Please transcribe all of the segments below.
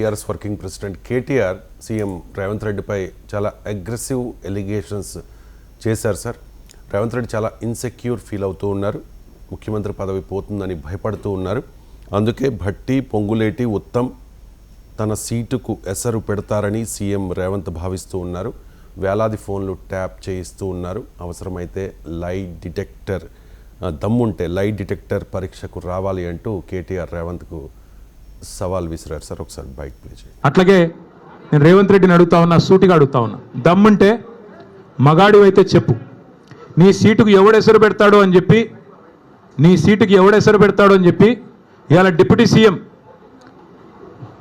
BRS working president KTR CM Revanth రెడ్డిపై చాలా aggressive allegations చేశారు సార్. రేవంత్ రెడ్డి చాలా ఇన్సెక్యూర్ ఫీల్ అవుతూ ఉన్నారు. ముఖ్యమంత్రి పదవి పోతుందని భయపడుతూ ఉన్నారు. అందుకే భట్టి, పొంగులేటి, ఉత్తమ్ తన సీటుకు ఎసరు పెడతారని సీఎం రేవంత్ భావిస్తూ ఉన్నారు. వేలాది ఫోన్లు ట్యాప్ చేయిస్తూ ఉన్నారు. అవసరమైతే లై డిటెక్టర్ దమ్ముంటే లై డిటెక్టర్ పరీక్షకు రావాలి అంటూ కేటీఆర్ రేవంత్కు సవాల్ విసిరారు సార్. ఒకసారి బైక్ ప్లే చేయండి. అట్లాగే నేను రేవంత్ రెడ్డిని అడుగుతా ఉన్నా, సూటిగా అడుగుతా ఉన్నా, దమ్ముంటే మగాడివైతే చెప్పు, నీ సీటుకు ఎవడెసరు పెడతాడో అని చెప్పి, ఇవాళ డిప్యూటీ సీఎం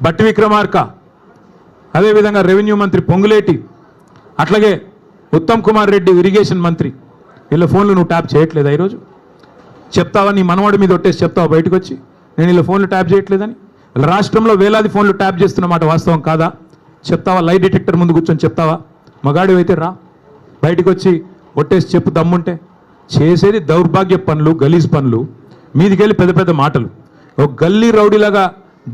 భట్టి విక్రమార్క, అదేవిధంగా రెవెన్యూ మంత్రి పొంగులేటి, అట్లాగే ఉత్తమ్ కుమార్ రెడ్డి ఇరిగేషన్ మంత్రి, వీళ్ళ ఫోన్లు నువ్వు ట్యాప్ చేయట్లేదా? ఈరోజు చెప్తావా? నీ మనవాడి మీద ఒట్టేసి చెప్తావా బయటకు వచ్చి నేను వీళ్ళ ఫోన్లు ట్యాప్ చేయట్లేదని? రాష్ట్రంలో వేలాది ఫోన్లు ట్యాప్ చేస్తున్నమాట వాస్తవం కాదా? చెప్తావా? లై డిటెక్టర్ ముందు కూర్చొని చెప్తావా? మగాడివైతే రా, బయటకు వచ్చి ఒట్టేసి చెప్పు దమ్ముంటే. చేసేది దౌర్భాగ్య పనులు, గలీజ్ పనులు, మీదికెళ్ళి పెద్ద పెద్ద మాటలు. ఒక గల్లీ రౌడీలాగా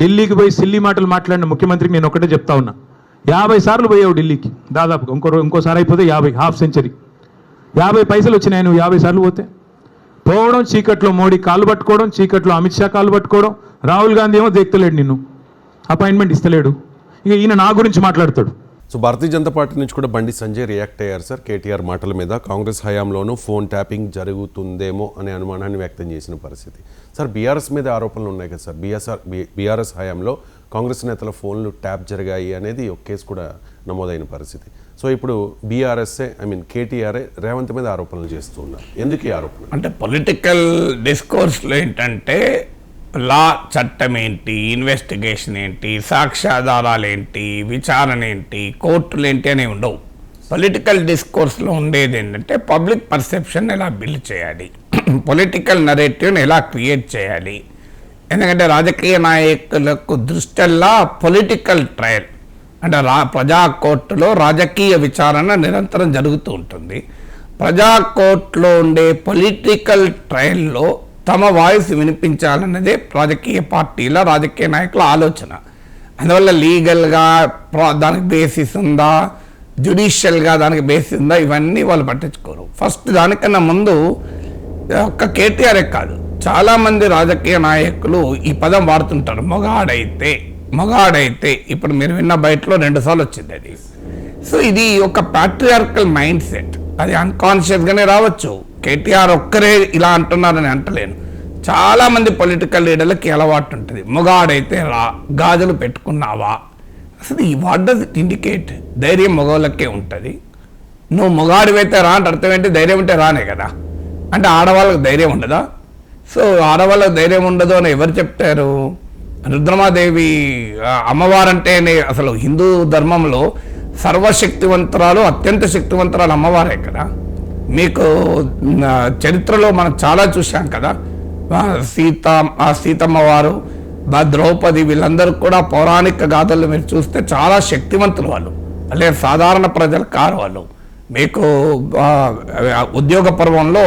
ఢిల్లీకి పోయి సిల్లీ మాటలు మాట్లాడిన ముఖ్యమంత్రికి నేను ఒకటే చెప్తా ఉన్నా, 50 సార్లు పోయావు ఢిల్లీకి దాదాపుగా, ఇంకోసారి అయిపోతే 50, హాఫ్ సెంచరీ. 50 పైసలు వచ్చినాయి నువ్వు 50 సార్లు పోతే. పోవడం, చీకట్లో మోడీ కాళ్ళు పట్టుకోవడం, చీకట్లో అమిత్ షా కాళ్ళు పట్టుకోవడం, రాహుల్ గాంధీ ఏమో దేక్తలేడు, నిన్ను అపాయింట్మెంట్ ఇస్తలేడు. ఇక ఈయన నా గురించి మాట్లాడతాడు. సో భారతీయ జనతా పార్టీ నుంచి కూడా బండి సంజయ్ రియాక్ట్ అయ్యారు సార్ కేటీఆర్ మాటల మీద. కాంగ్రెస్ హయాంలోనూ ఫోన్ ట్యాపింగ్ జరుగుతుందేమో అనే అనుమానాన్ని వ్యక్తం చేసిన పరిస్థితి. సార్ బీఆర్ఎస్ మీద ఆరోపణలు ఉన్నాయి కదా సార్. బీఆర్ఎస్ హయాంలో కాంగ్రెస్ నేతల ఫోన్లు ట్యాప్ జరిగాయి అనేది ఒక కేసు కూడా నమోదైన పరిస్థితి. సో ఇప్పుడు బీఆర్ఎస్ఏ కేటీఆర్ఏ రేవంత్ మీద ఆరోపణలు చేస్తూ ఉన్నారు. ఎందుకు ఈ ఆరోపణ? అంటే పొలిటికల్ డిస్కోర్స్లో ఏంటంటే లా చట్టం ఏంటి, ఇన్వెస్టిగేషన్ ఏంటి, సాక్ష్యాధారాలు ఏంటి, విచారణ ఏంటి, కోర్టులు ఏంటి అనేవి ఉండవు. పొలిటికల్ డిస్కోర్స్లో ఉండేది ఏంటంటే పబ్లిక్ పర్సెప్షన్ ఎలా బిల్డ్ చేయాలి, పొలిటికల్ నరేటివ్ని ఎలా క్రియేట్ చేయాలి. ఎందుకంటే రాజకీయ నాయకులకు దృష్టిలా పొలిటికల్ ట్రయల్ అంటే ప్రజా కోర్టులో రాజకీయ విచారణ నిరంతరం జరుగుతూ ఉంటుంది. ప్రజా కోర్టులో ఉండే పొలిటికల్ ట్రయల్లో తమ వాయిస్ వినిపించాలన్నదే రాజకీయ పార్టీల, రాజకీయ నాయకుల ఆలోచన. అందువల్ల లీగల్గా దానికి బేసిస్ ఉందా, జ్యుడిషియల్గా దానికి బేసిస్ ఉందా, ఇవన్నీ వాళ్ళు పట్టించుకోరు. ఫస్ట్ దానికన్నా ముందు ఒక్క కేటీఆర్ఏ కాదు, చాలామంది రాజకీయ నాయకులు ఈ పదం వాడుతుంటారు. మగాడైతే ఇప్పుడు మీరు విన్న బయటలో 2 సార్లు వచ్చింది అది. సో ఇది ఒక ప్యాట్రియార్కల్ మైండ్ సెట్, అది అన్కాన్షియస్గానే రావచ్చు. కేటీఆర్ ఒక్కరే ఇలా అంటున్నారని అంటలేను, చాలామంది పొలిటికల్ లీడర్లకి అలవాటు ఉంటుంది. మగాడైతే రా, గాజులు పెట్టుకున్నావా, అసలు ఈ వాట్ డస్ ఇట్ ఇండికేట్? ధైర్యం మగవాళ్ళకే ఉంటుంది. నువ్వు మగాడివైతే రా అంటే అర్థం ఏంటి? ధైర్యం ఉంటే రానే కదా. అంటే ఆడవాళ్ళకి ధైర్యం ఉండదా? సో ఆడవాళ్ళకి ధైర్యం ఉండదు అని ఎవరు చెప్తారు? రుద్రమాదేవి అమ్మవారంటేనే అసలు హిందూ ధర్మంలో సర్వశక్తివంతురాలు, అత్యంత శక్తివంతురాలు అమ్మవారే కదా. మీకు చరిత్రలో మనం చాలా చూసాం కదా, సీతమ్మ వారు, ద్రౌపది, వీళ్ళందరూ కూడా పౌరాణిక గాథల్లో మీరు చూస్తే చాలా శక్తివంతులు వాళ్ళు, అలాగే సాధారణ ప్రజలు కారు వాళ్ళు. మీకు ఉద్యోగ పర్వంలో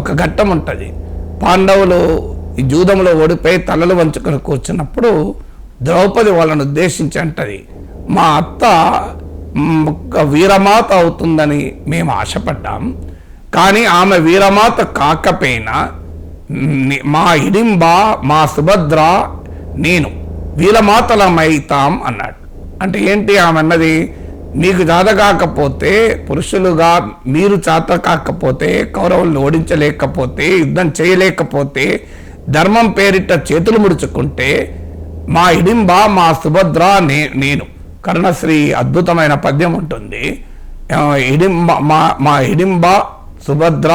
ఒక ఘట్టం ఉంటుంది, పాండవులు ఈ జూదంలో ఓడిపోయి తలలు వంచుకొని కూర్చున్నప్పుడు ద్రౌపది వాళ్ళని ఉద్దేశించి అంటది, మా అత్త వీరమాత అవుతుందని మేము ఆశపడ్డాం, కానీ ఆమె వీరమాత కాకపోయినా మా హిడింబ, మా సుభద్ర, నేను వీరమాతలమైతాం అన్నాడు. అంటే ఏంటి ఆమె అన్నది? మీకు చేత కాకపోతే, పురుషులుగా మీరు చేత కాకపోతే, కౌరవులను ఓడించలేకపోతే, యుద్ధం చేయలేకపోతే, ధర్మం పేరిట చేతులు ముడుచుకుంటే మా హిడింబ, మా సుభద్ర, నేను. కర్ణశ్రీ అద్భుతమైన పద్యం ఉంటుంది. మా హిడింబ, సుభద్ర,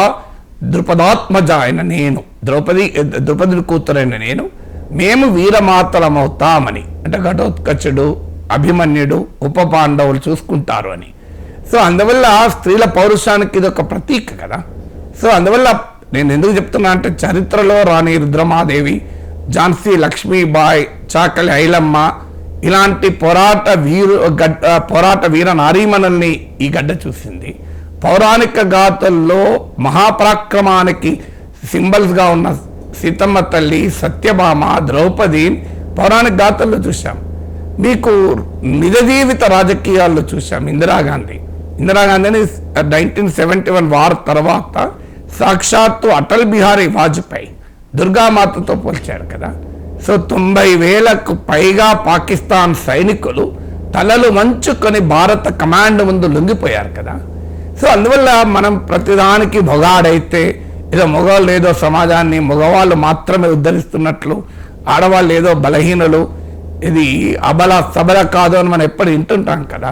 ద్రుపదాత్మజ అయిన నేను, ద్రౌపది కూతురైన నేను, మేము వీరమాతలమవుతామని. అంటే ఘటోత్కచుడు, అభిమన్యుడు, ఉప పాండవులు చూసుకుంటారు అని. సో అందువల్ల స్త్రీల పౌరుషానికి ఇది ఒక ప్రతీక కదా. సో అందువల్ల నేను ఎందుకు చెప్తున్నా అంటే, చరిత్రలో రాణి రుద్రమాదేవి, ఝాన్సీ లక్ష్మీబాయి, చాకలి ఐలమ్మ ఇలాంటి పోరాట వీర నారీమణుల్ని ఈ గడ్డ చూసింది. పౌరాణిక గాథల్లో మహాపరాక్రమానికి సింబల్స్గా ఉన్న సీతమ్మ తల్లి, సత్యభామ, ద్రౌపది పౌరాణిక గాథల్లో చూసాం. మీకు నిజ జీవిత రాజకీయాల్లో చూసాం. ఇందిరాగాంధీని 1971 వార్ తర్వాత సాక్షాత్తు అటల్ బిహారీ వాజ్పేయి దుర్గామాతతో పోల్చాడు కదా. సో 90,000కు పైగా పాకిస్తాన్ సైనికులు తలలు వంచుకొని భారత కమాండ్ ముందు లొంగిపోయారు కదా. సో అందువల్ల మనం ప్రతిదానికి మొగాడైతే ఏదో మగవాళ్ళు ఏదో సమాజాన్ని మగవాళ్ళు మాత్రమే ఉద్ధరిస్తున్నట్లు, ఆడవాళ్ళు ఏదో బలహీనులు, ఇది అబల సబల కాదు అని మనం ఎప్పుడు వింటుంటాం కదా.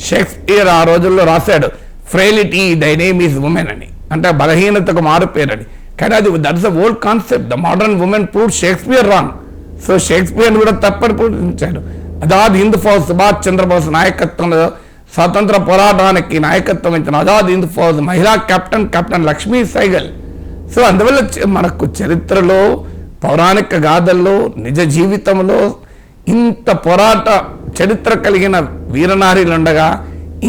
షేక్స్పియర్ ఆ రోజుల్లో రాశాడు ఫ్రైలిటీ దై నేమ్ ఈజ్ ఉమెన్ అని, అంటే బలహీనతకు మారుపేరని. కానీ అది that's the old concept. The modern women proved Shakespeare wrong. So Shakespeare కూడా తప్పని పూజించాడు. ఆజాద్ హింద్ ఫౌజ్ సుభాష్ చంద్రబోస్ నాయకత్వంలో స్వాతంత్ర పోరాటానికి నాయకత్వం ఇచ్చిన ఆజాద్ హింద్ ఫౌజ్ మహిళా కెప్టెన్ లక్ష్మీ సైగల్. సో అందువల్ల మనకు చరిత్రలో, పౌరాణిక గాథల్లో, నిజ జీవితంలో ఇంత పోరాట చరిత్ర కలిగిన వీరనారీలు ఉండగా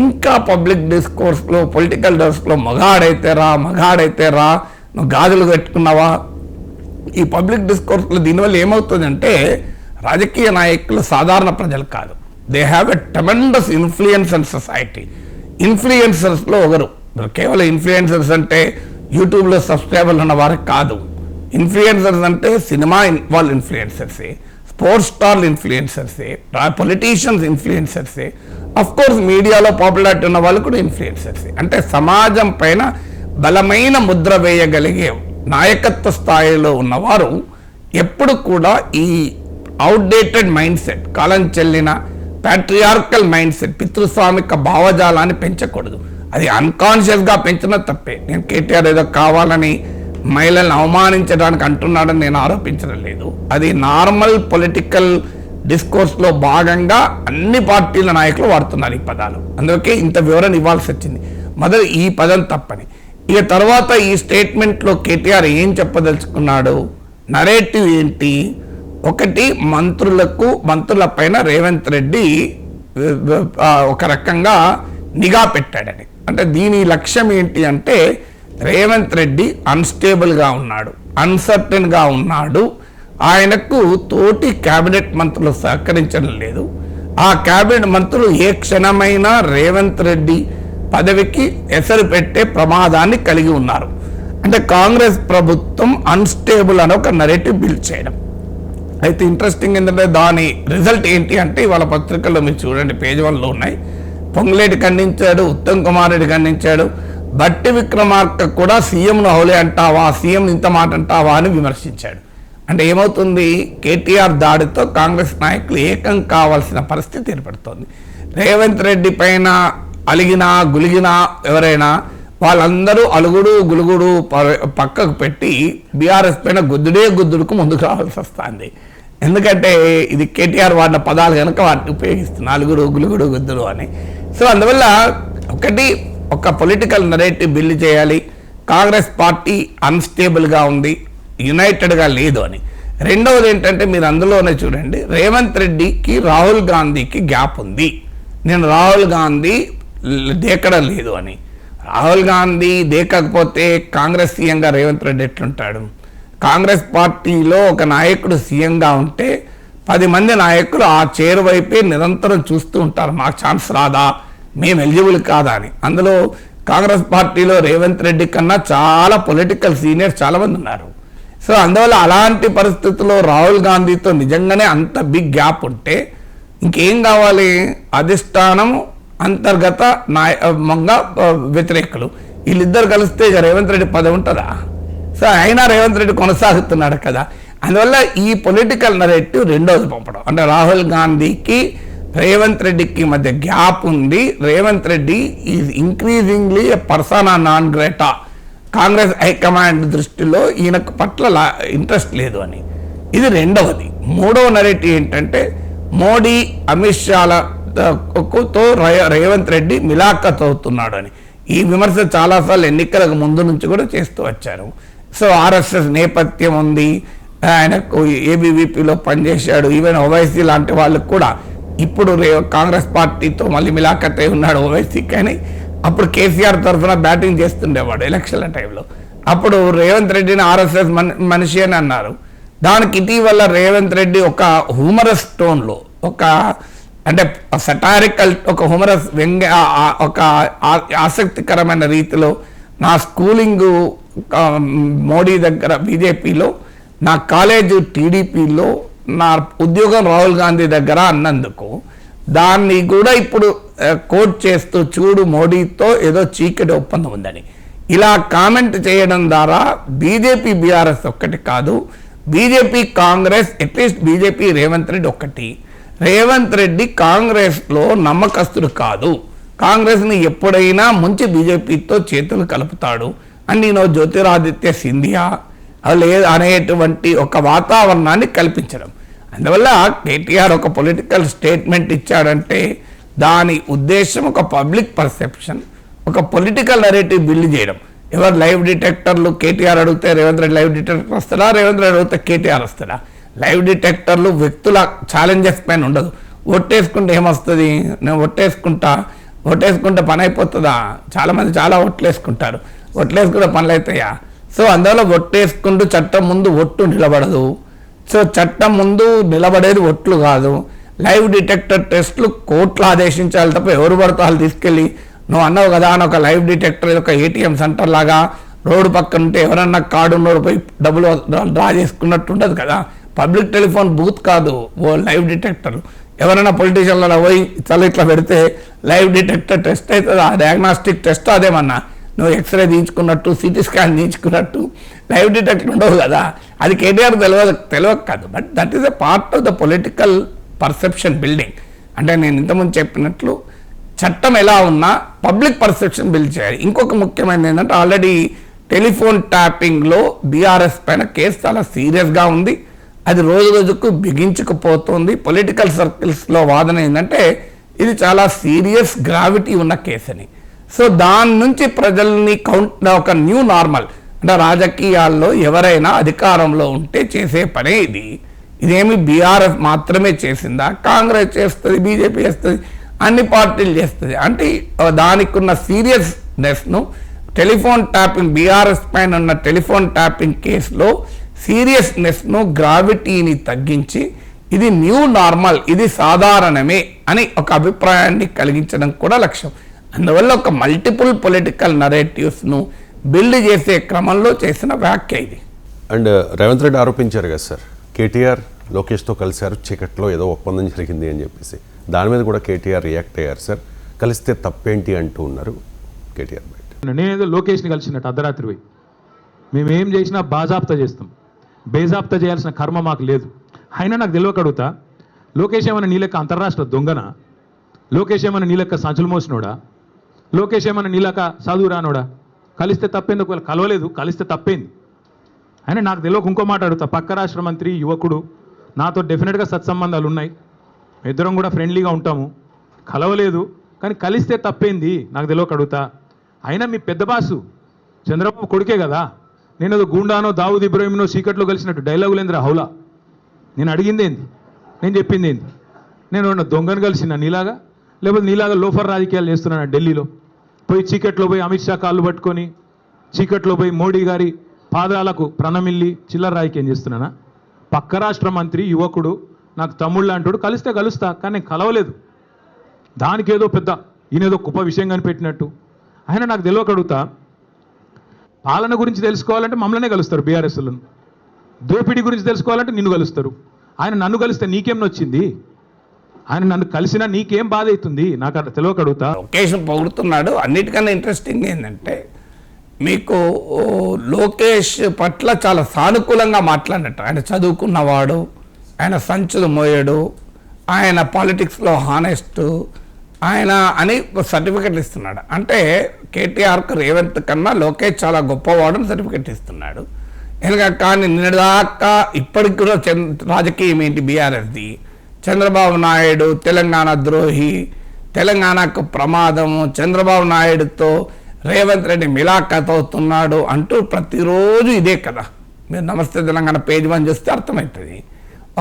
ఇంకా పబ్లిక్ డిస్కోర్స్లో, పొలిటికల్ డిస్కోర్స్లో మగాడైతే రా నువ్వు గాజులు కట్టుకున్నావా, ఈ పబ్లిక్ డిస్కోర్స్లో దీనివల్ల ఏమవుతుందంటే రాజకీయ నాయకులు సాధారణ ప్రజలు కాదు, they have a tremendous influence in society. ఇన్ఫ్లుయెన్సర్స్లో ఒకరు, కేవలం ఇన్ఫ్లుయెన్సర్స్ అంటే యూట్యూబ్లో సబ్స్క్రైబర్లు ఉన్న వారికి కాదు. ఇన్ఫ్లుయెన్సర్స్ అంటే సినిమా వాళ్ళు ఇన్ఫ్లుయెన్సర్సే, స్పోర్ట్స్ స్టార్లు ఇన్ఫ్లుయెన్సర్సే, పొలిటీషియన్స్ ఇన్ఫ్లుయెన్సర్సే, అఫ్ కోర్స్ మీడియాలో పాపులారిటీ ఉన్న వాళ్ళు కూడా ఇన్ఫ్లుయెన్సర్సే. అంటే సమాజం పైన బలమైన ముద్ర వేయగలిగే నాయకత్వ స్థాయిలో ఉన్నవారు ఎప్పుడు కూడా ఈ అవుట్డేటెడ్ మైండ్ సెట్, కాలం చెల్లిన ప్యాట్రియార్కల్ మైండ్ సెట్, పితృస్వామిక భావజాలాన్ని పెంచకూడదు. అది అన్కాన్షియస్గా పెంచిన తప్పే. నేను కేటీఆర్ ఏదో కావాలని మహిళలను అవమానించడానికి అంటున్నాడని నేను ఆరోపించడం లేదు. అది నార్మల్ పొలిటికల్ డిస్కోర్స్లో భాగంగా అన్ని పార్టీల నాయకులు వాడుతున్నారు ఈ పదాలు. అందుకే ఇంత వివరణ ఇవ్వాల్సి వచ్చింది. మొదలు ఈ పదం తప్పని. ఇక తర్వాత ఈ స్టేట్మెంట్లో కేటీఆర్ ఏం చెప్పదలుచుకున్నాడు, నరేటివ్ ఏంటి? ఒకటి, మంత్రుల పైన రేవంత్ రెడ్డి ఒక రకంగా నిఘా పెట్టాడని. అంటే దీని లక్ష్యం ఏంటి అంటే రేవంత్ రెడ్డి అన్స్టేబుల్గా ఉన్నాడు, అన్సర్టన్గా ఉన్నాడు, ఆయనకు తోటి క్యాబినెట్ మంత్రులు సహకరించడం లేదు. ఆ క్యాబినెట్ మంత్రులు ఏ క్షణమైనా రేవంత్ రెడ్డి పదవికి ఎసరు పెట్టే ప్రమాదాన్ని కలిగి ఉన్నారు. అంటే కాంగ్రెస్ ప్రభుత్వం అన్స్టేబుల్ అని ఒక నరేటివ్ బిల్డ్ చేయడం. అయితే ఇంట్రెస్టింగ్ ఏంటంటే దాని రిజల్ట్ ఏంటి అంటే ఇవాళ పత్రికల్లో మీరు చూడండి, పేజ్ 1లో ఉన్నాయి. పొంగులేటి ఖండించాడు, ఉత్తమ్ కుమార్ రెడ్డి ఖండించాడు, బట్టి విక్రమార్క కూడా సీఎంను హౌలే అంటావా, సీఎం ఇంత మాట అంటావా అని విమర్శించాడు. అంటే ఏమవుతుంది, కేటీఆర్ దాడితో కాంగ్రెస్ నాయకులు ఏకం కావాల్సిన పరిస్థితి ఏర్పడుతోంది. రేవంత్ రెడ్డి పైన అలిగినా గులిగినా ఎవరైనా వాళ్ళందరూ అలుగుడు గులుగుడు పక్కకు పెట్టి బీఆర్ఎస్ పైన గుద్దుడుకు ముందుకు రావాల్సి వస్తుంది. ఎందుకంటే ఇది కేటీఆర్ వాడిన పదాలు కనుక వాటిని ఉపయోగిస్తుంది, అలుగుడు గులుగుడు గుద్దుడు అని. సో అందువల్ల ఒక పొలిటికల్ నరేటివ్ బిల్డ్ చేయాలి. కాంగ్రెస్ పార్టీ అన్స్టేబుల్గా ఉంది, యునైటెడ్గా లేదు అని. రెండవది ఏంటంటే మీరు అందులోనే చూడండి, రేవంత్ రెడ్డికి రాహుల్ గాంధీకి గ్యాప్ ఉంది. నేను రాహుల్ గాంధీ దేకడం లేదు అని. రాహుల్ గాంధీ దేకకపోతే కాంగ్రెస్ సీఎంగా రేవంత్ రెడ్డి ఎట్లుంటాడు? కాంగ్రెస్ పార్టీలో ఒక నాయకుడు సీఎంగా ఉంటే 10 మంది నాయకులు ఆ చైర్ వైపే నిరంతరం చూస్తూ ఉంటారు, మాకు ఛాన్స్ రాదా, మేము ఎలిజిబుల్ కాదా అని. అందులో కాంగ్రెస్ పార్టీలో రేవంత్ రెడ్డి కన్నా చాలా పొలిటికల్ సీనియర్స్ చాలామంది ఉన్నారు. సో అందువల్ల అలాంటి పరిస్థితుల్లో రాహుల్ గాంధీతో నిజంగానే అంత బిగ్ గ్యాప్ ఉంటే ఇంకేం కావాలి? అధిష్టానం, అంతర్గత వ్యతిరేకులు వీళ్ళిద్దరు కలిస్తే రేవంత్ రెడ్డి పదవి ఉంటుందా? సో అయినా రేవంత్ రెడ్డి కొనసాగుతున్నాడు కదా. అందువల్ల ఈ పొలిటికల్ నరేటివ్ రెండోది పంపడం, అంటే రాహుల్ గాంధీకి రేవంత్ రెడ్డికి మధ్య గ్యాప్ ఉంది. Revanth Reddy is increasingly persona non grata, Congress high command దృష్టిలో ఈయనకు పట్ల ఇంట్రెస్ట్ లేదు అని. ఇది రెండవది. మూడవ నరేటివ్ ఏంటంటే మోడీ అమిత్ షాలతో రేవంత్ రెడ్డి మిలాఖత్ అవుతున్నాడు అని. ఈ విమర్శ చాలాసార్లు ఎన్నికలకు ముందు నుంచి కూడా చేస్తూ వచ్చారు. సో ఆర్ఎస్ఎస్ నేపథ్యం ఉంది, ఆయనకు ఏబీవీపీలో పనిచేశాడు, ఈవెన్ ఓవైసీ లాంటి వాళ్ళకు కూడా ఇప్పుడు కాంగ్రెస్ పార్టీతో మళ్ళీ మిలాఖత్ అయి ఉన్నాడు ఓవైసీ. కానీ అప్పుడు కేసీఆర్ తరఫున బ్యాటింగ్ చేస్తుండేవాడు ఎలక్షన్ల టైంలో. అప్పుడు రేవంత్ రెడ్డిని ఆర్ఎస్ఎస్ మనిషి అని అన్నారు. దానికి ఇటీవల రేవంత్ రెడ్డి ఒక హ్యూమరస్ టోన్లో, ఒక అంటే సటారికల్ ఒక హ్యూమరస్ వ్యంగ్య ఒక ఆసక్తికరమైన రీతిలో నా స్కూలింగ్ మోడీ దగ్గర బీజేపీలో, నా కాలేజు టీడీపీలో, నా ఉద్యోగం రాహుల్ గాంధీ దగ్గర అన్నందుకు దాన్ని కూడా ఇప్పుడు కోట్ చేస్తూ చూడు మోడీతో ఏదో చీకటి ఒప్పందం ఉందని ఇలా కామెంట్ చేయడం ద్వారా బీజేపీ బీఆర్ఎస్ ఒక్కటి కాదు, BJP Congress at least BJP Revanth Reddy ఒక్కటి. రేవంత్ రెడ్డి కాంగ్రెస్లో నమ్మకస్తుడు కాదు, కాంగ్రెస్ని ఎప్పుడైనా ముంచి బీజేపీతో చేతులు కలుపుతాడు అని నేను జ్యోతిరాదిత్య సింధియా అనేటువంటి ఒక వాతావరణాన్ని కల్పించడం. అందువల్ల కేటీఆర్ ఒక పొలిటికల్ స్టేట్మెంట్ ఇచ్చాడంటే దాని ఉద్దేశం ఒక పబ్లిక్ పర్సెప్షన్, ఒక పొలిటికల్ నరేటివ్ బిల్డ్ చేయడం. ఎవరు లైవ్ డిటెక్టర్లు కేటీఆర్ అడిగితే రేవంత్ రెడ్డి లైవ్ డిటెక్టర్ వస్తాడా, రేవంత్ రెడ్డి అడిగితే కేటీఆర్ వస్తాడా? లైవ్ డిటెక్టర్లు వ్యక్తుల ఛాలెంజెస్ పైన ఉండదు. ఓట్టేసుకుంటే ఏమొస్తుంది, నేను ఓట్టేసుకుంటే పని అయిపోతుందా? చాలామంది చాలా ఓట్లేసుకుంటారు, ఓట్లేసుకుంటే పనులు అవుతాయా? సో అందువల్ల ఒట్టేసుకుంటూ చట్టం ముందు ఒట్టు నిలబడదు. సో చట్టం ముందు నిలబడేది ఒట్లు కాదు. లైవ్ డిటెక్టర్ టెస్టులు కోర్టులు ఆదేశించాలి తప్ప ఎవరు పడితే వాళ్ళు తీసుకెళ్ళి నువ్వు అన్నావు కదా అని ఒక లైవ్ డిటెక్టర్ ఒక ఏటీఎం సెంటర్ లాగా రోడ్డు పక్కన ఉంటే ఎవరన్నా కార్డు ఉన్నోడు పోయి డబ్బులు డ్రా చేసుకున్నట్టు ఉండదు కదా. పబ్లిక్ టెలిఫోన్ బూత్ కాదు ఓ లైవ్ డిటెక్టర్. ఎవరైనా పొలిటీషియన్లలో పోయి చాలా ఇట్లా పెడితే లైవ్ డిటెక్టర్ టెస్ట్ అవుతుంది, ఆ డయాగ్నాస్టిక్ టెస్ట్ అదేమన్నా నువ్వు ఎక్స్రే తీయించుకున్నట్టు సిటీ స్కాన్ తీయించుకున్నట్టు లైవ్ డిటెక్టర్ ఉండవు కదా. అది కేటీఆర్ తెలియక కాదు, but that is a part of the political perception building. అంటే నేను ఇంతకుముందు చెప్పినట్లు చట్టం ఎలా ఉన్నా పబ్లిక్ పర్సెప్షన్ బిల్డ్ చేయాలి. ఇంకొక ముఖ్యమైనది ఏంటంటే ఆల్రెడీ టెలిఫోన్ ట్యాపింగ్లో బీఆర్ఎస్ పైన కేసు చాలా సీరియస్గా ఉంది, అది రోజు రోజుకు బిగించుకుపోతుంది. పొలిటికల్ సర్కిల్స్లో వాదన ఏంటంటే ఇది చాలా సీరియస్ గ్రావిటీ ఉన్న కేసు అని. సో దాని నుంచి ప్రజల్ని ఒక న్యూ నార్మల్ అంటే రాజకీయాల్లో ఎవరైనా అధికారంలో ఉంటే చేసే పనే ఇది. ఇదేమి బీఆర్ఎస్ మాత్రమే చేసిందా, కాంగ్రెస్ చేస్తుంది, బీజేపీ చేస్తుంది, అన్ని పార్టీలు చేస్తుంది అంటే దానికి ఉన్న సీరియస్నెస్ను టెలిఫోన్ ట్యాపింగ్ బీఆర్ఎస్ పైన ఉన్న టెలిఫోన్ ట్యాపింగ్ కేసులో సీరియస్నెస్ను గ్రావిటీని తగ్గించి ఇది న్యూ నార్మల్, ఇది సాధారణమే అని ఒక అభిప్రాయాన్ని కలిగించడం కూడా లక్ష్యం. అందువల్ల ఒక మల్టిపుల్ పొలిటికల్ నరేటివ్స్ను బిల్డ్ చేసే క్రమంలో చేసిన వ్యాఖ్య ఇది. అండ్ రేవంత్ రెడ్డి ఆరోపించారు కదా సార్, కేటీఆర్ లోకేష్తో కలిశారు, చీకట్లో ఏదో ఒప్పందం జరిగింది అని చెప్పేసి. దాని మీద కూడా కేటీఆర్ రియాక్ట్ అయ్యారు సార్. కలిస్తే తప్పేంటి అంటూ ఉన్నారు కేటీఆర్ బయట. నేనేదో లోకేష్ని కలిసినట్టు అర్ధరాత్రి పోయి మేమేం చేసినా బాజాప్తా చేస్తాం, బేజాప్తా చేయాల్సిన కర్మ మాకు లేదు. అయినా నాకు తెలియక అడుగుతా, లోకేష్ ఏమైనా నీ లెక్క అంతర్రాష్ట్ర దొంగనా? లోకేష్ ఏమైనా నీ లెక్క సంచులు మోసినోడా? లోకేష్ ఏమైనా నీ లెక్క చదువు రానోడా? కలిస్తే తప్పేంది, ఒకవేళ కలవలేదు కలిస్తే తప్పేంది? అయినా నాకు తెలియక ఇంకో మాట అడుగుతా, పక్క రాష్ట్ర మంత్రి యువకుడు, నాతో డెఫినెట్గా సత్సంబంధాలు ఉన్నాయి, ఇద్దరం కూడా ఫ్రెండ్లీగా ఉంటాము, కలవలేదు కానీ కలిస్తే తప్పేంది నాకు తెలియక అడుగుతా. అయినా మీ పెద్ద బాసు చంద్రబాబు కొడుకే కదా, నేను ఏదో గుండానో దావుద్ ఇబ్రాహింనో చీకట్లో కలిసినట్టు డైలాగులేంద్ర హౌలా. నేను అడిగింది ఏంది, నేను చెప్పింది ఏంది? నేను ఉన్న దొంగను కలిసిన నీలాగా, లేకపోతే నీలాగా లోఫర్ రాజకీయాలు చేస్తున్నాను ఢిల్లీలో పోయి చీకట్లో పోయి అమిత్ షా కాళ్ళు పట్టుకొని చీకట్లో పోయి మోడీ గారి పాదాలకు ప్రణమిల్లి చిల్లర రాజకీయం చేస్తున్నానా? పక్క రాష్ట్ర మంత్రి యువకుడు నాకు తమ్ముళ్ళు అంటాడు, కలిస్తే కలుస్తా కానీ నేను కలవలేదు. దానికి ఏదో పెద్ద ఈయనేదో గొప్ప విషయం కనిపెట్టినట్టు. ఆయన నాకు తెలియక అడుగుతా, పాలన గురించి తెలుసుకోవాలంటే మమ్మల్నే కలుస్తారు బీఆర్ఎస్లను, దోపిడీ గురించి తెలుసుకోవాలంటే నిన్ను కలుస్తారు. ఆయన నన్ను కలిస్తే నీకేం నొచ్చింది? ఆయన నన్ను కలిసినా నీకేం బాధ అవుతుంది? నాకు అట్లా తెలియక అడుగుతా. లోకేష్ పొగుడుతున్నాడు. అన్నిటికన్నా ఇంట్రెస్టింగ్ ఏంటంటే మీకు లోకేష్ పట్ల చాలా సానుకూలంగా మాట్లాడినట్టు. ఆయన చదువుకున్నవాడు, ఆయన సంచులు మోయడు, ఆయన పాలిటిక్స్లో హానెస్ట్, ఆయన అని సర్టిఫికెట్ ఇస్తున్నాడు. అంటే కేటీఆర్కు రేవంత్ కన్నా లోకేష్ చాలా గొప్పవాడని సర్టిఫికెట్ ఇస్తున్నాడు. ఎందుకంటే కానీ నిన్నదాకా ఇప్పటికి కూడా రాజకీయం ఏంటి బీఆర్ఎస్ది, చంద్రబాబు నాయుడు తెలంగాణ ద్రోహి, తెలంగాణకు ప్రమాదము, చంద్రబాబు నాయుడుతో రేవంత్ రెడ్డి మిలాఖత్ అవుతున్నాడు అంటూ ప్రతిరోజు ఇదే కదా. మీరు నమస్తే తెలంగాణ పేజ్ 1 చూస్తే అర్థమవుతుంది.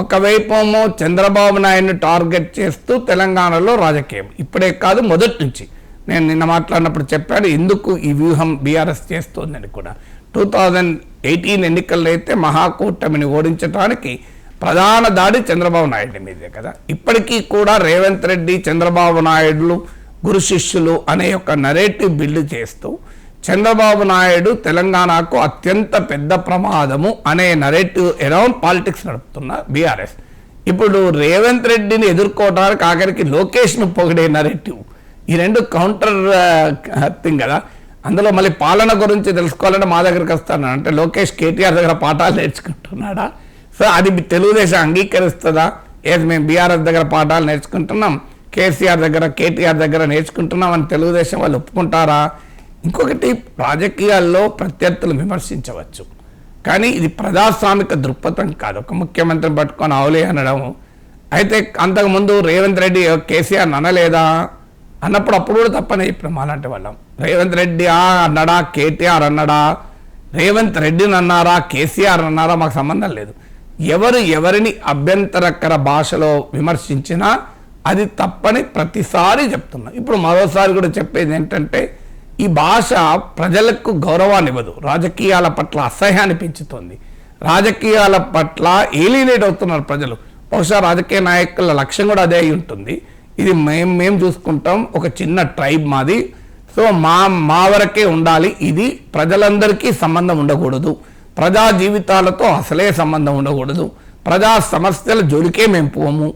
ఒకవైపు చంద్రబాబు నాయుడిని టార్గెట్ చేస్తూ తెలంగాణలో రాజకీయం ఇప్పుడే కాదు మొదటి నుంచి. నేను నిన్న మాట్లాడినప్పుడు చెప్పాను ఎందుకు ఈ వ్యూహం బీఆర్ఎస్ చేస్తోందని కూడా. 2018 ఎన్నికల్లో అయితే మహాకూటమిని ఓడించడానికి ప్రధాన దాడి చంద్రబాబు నాయుడు మీదే కదా. ఇప్పటికీ కూడా రేవంత్ రెడ్డి చంద్రబాబు నాయుడులు గురు శిష్యులు అనే ఒక నరేటివ్ బిల్డ్ చేస్తూ చంద్రబాబు నాయుడు తెలంగాణకు అత్యంత పెద్ద ప్రమాదము అనే నరేటివ్ అరౌండ్ పాలిటిక్స్ నడుపుతున్న బీఆర్ఎస్ ఇప్పుడు రేవంత్ రెడ్డిని ఎదుర్కోవడానికి ఆఖరికి లోకేష్ను పొగిడే నరేటివ్, ఈ రెండు కౌంటర్ థింగ్ కదా. అందులో మళ్ళీ పాలన గురించి తెలుసుకోవాలంటే మా దగ్గరికి వస్తాను అంటే లోకేష్ కేటీఆర్ దగ్గర పాఠాలు నేర్చుకుంటున్నాడా? సో అది తెలుగుదేశం అంగీకరిస్తుందా? ఏది మేము బీఆర్ఎస్ దగ్గర పాఠాలు నేర్చుకుంటున్నాం, కేసీఆర్ దగ్గర కేటీఆర్ దగ్గర నేర్చుకుంటున్నాం అని తెలుగుదేశం వాళ్ళు ఒప్పుకుంటారా? ఇంకొకటి, రాజకీయాల్లో ప్రత్యర్థులు విమర్శించవచ్చు, కానీ ఇది ప్రజాస్వామిక దృక్పథం కాదు. ఒక ముఖ్యమంత్రిని పట్టుకొని అవలే అనడం. అయితే అంతకుముందు రేవంత్ రెడ్డి కేసీఆర్ అనలేదా అన్నప్పుడు అప్పుడు కూడా తప్పనే చెప్పినాం అలాంటి వాళ్ళం. రేవంత్ రెడ్డి అన్నాడా, కేటీఆర్ అన్నాడా, రేవంత్ రెడ్డిని అన్నారా, కేసీఆర్ అన్నారా, మాకు సంబంధం లేదు. ఎవరు ఎవరిని అభ్యంతరకర భాషలో విమర్శించినా అది తప్పని ప్రతిసారి చెప్తున్నా. ఇప్పుడు మరోసారి కూడా చెప్పేది ఏంటంటే ఈ భాష ప్రజలకు గౌరవాన్ని ఇవ్వదు, రాజకీయాల పట్ల అసహ్యాన్ని పెంచుతుంది, రాజకీయాల పట్ల ఏలినేట్ అవుతున్నారు ప్రజలు. బహుశా రాజకీయ నాయకుల లక్ష్యం కూడా అదే అయి ఉంటుంది. ఇది మేము చూసుకుంటాం, ఒక చిన్న ట్రైబ్ మాది, సో మా వరకే ఉండాలి, ఇది ప్రజలందరికీ సంబంధం ఉండకూడదు, ప్రజా జీవితాలతో అసలే సంబంధం ఉండకూడదు, ప్రజా సమస్యల జోలికే మేము పోము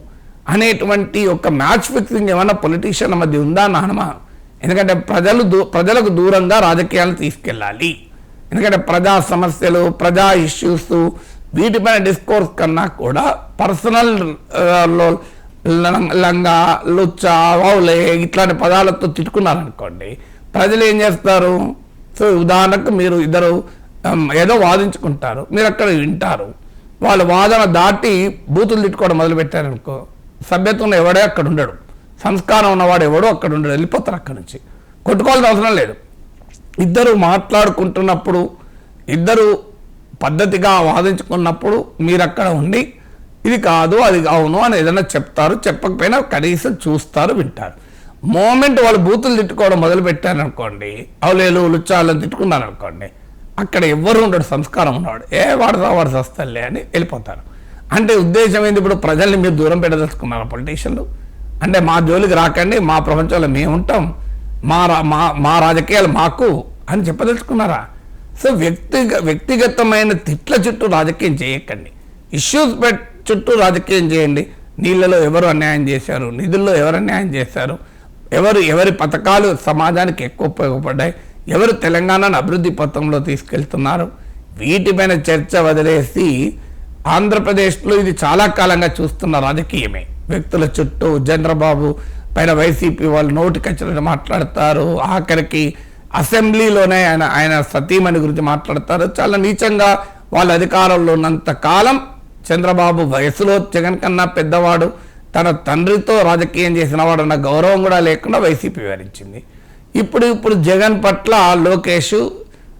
అనేటువంటి ఒక మ్యాచ్ ఫిక్సింగ్ ఏమన్నా పొలిటీషియన్ల మధ్య ఉందా అని అనుమానం. ఎందుకంటే ప్రజలకు దూరంగా రాజకీయాలను తీసుకెళ్ళాలి. ఎందుకంటే ప్రజా సమస్యలు, ప్రజా ఇష్యూస్ వీటిపైన డిస్కోర్స్ కన్నా కూడా పర్సనల్ లంగా, లుచ్చా, వౌలే ఇట్లాంటి పదాలతో తిట్టుకున్నారనుకోండి, ప్రజలు ఏం చేస్తారు? సో ఉదాహరణకు మీరు ఇద్దరు ఏదో వాదించుకుంటారు, మీరు అక్కడ వింటారు, వాళ్ళ వాదన దాటి బూతులు తిట్టుకోవడం మొదలుపెట్టారనుకో, సభ్యత్వం ఎవడే అక్కడ ఉండడు, సంస్కారం ఉన్నవాడు ఎవడో అక్కడ ఉండడు, వెళ్ళిపోతారు అక్కడి నుంచి. కొట్టుకోవాల్సిన అవసరం లేదు. ఇద్దరు మాట్లాడుకుంటున్నప్పుడు, ఇద్దరు పద్ధతిగా వాదించుకున్నప్పుడు మీరు అక్కడ ఉండి ఇది కాదు అది అవును అని ఏదైనా చెప్తారు, చెప్పకపోయినా కనీసం చూస్తారు, వింటారు. మోమెంట్ వాళ్ళు బూతులు తిట్టుకోవడం మొదలు పెట్టారనుకోండి, అవలేలు లుచ్చాలని తిట్టుకున్నారనుకోండి, అక్కడ ఎవ్వరు ఉండడు సంస్కారం ఉన్నవాడు, వాడు సస్తలే అని వెళ్ళిపోతారు. అంటే ఉద్దేశం ఏంది? ఇప్పుడు ప్రజల్ని మీరు దూరం పెట్టదలుచుకున్నారు పొలిటీషియన్లు. అంటే మా జోలికి రాకండి, మా ప్రపంచంలో మేము ఉంటాం, మా రాజకీయాలు మాకు అని చెప్పదలుచుకున్నారా? సో వ్యక్తిగతమైన తిట్ల చుట్టూ రాజకీయం చేయకండి, ఇష్యూస్ చుట్టూ రాజకీయం చేయండి. నీళ్ళలో ఎవరు అన్యాయం చేశారు, నిధుల్లో ఎవరు అన్యాయం చేశారు, ఎవరి పథకాలు సమాజానికి ఎక్కువ ఉపయోగపడ్డాయి, ఎవరు తెలంగాణను అభివృద్ధి పథంలో తీసుకెళ్తున్నారు, వీటిపైన చర్చ వదిలేసి ఆంధ్రప్రదేశ్లో ఇది చాలా కాలంగా చూస్తున్న రాజకీయమే. వ్యక్తుల చుట్టూ చంద్రబాబు పైన వైసీపీ వాళ్ళు నోటికొచ్చినట్టు మాట్లాడతారు, ఆఖరికి అసెంబ్లీలోనే ఆయన సతీమణి గురించి మాట్లాడతారు. చాలా నీచంగా వాళ్ళ అధికారంలో ఉన్నంత కాలం చంద్రబాబు వయసులో జగన్ కన్నా పెద్దవాడు, తన తండ్రితో రాజకీయం చేసిన వాడు అన్న గౌరవం కూడా లేకుండా వైసీపీ వివరించింది. ఇప్పుడు జగన్ పట్ల లోకేష్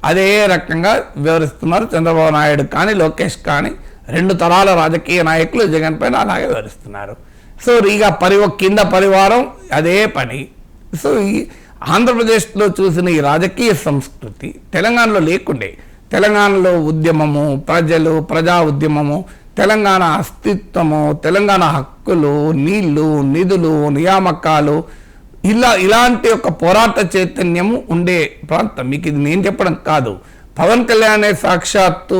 అదే రకంగా వివరిస్తున్నారు. చంద్రబాబు నాయుడు కానీ లోకేష్ కానీ రెండు తరాల రాజకీయ నాయకులు జగన్ పైన అలాగే వివరిస్తున్నారు. సో ఇక కింద పరివారం అదే పని. సో ఈ ఆంధ్రప్రదేశ్లో చూసిన ఈ రాజకీయ సంస్కృతి తెలంగాణలో లేకుండే. తెలంగాణలో ఉద్యమము, ప్రజా ఉద్యమము, తెలంగాణ అస్తిత్వము, తెలంగాణ హక్కులు, నీళ్లు, నిధులు, నియామకాలు, ఇలాంటి ఒక పోరాట చైతన్యము ఉండే ప్రాంతం. మీకు ఇది నేను చెప్పడం కాదు, పవన్ కళ్యాణ్ సాక్షాత్తు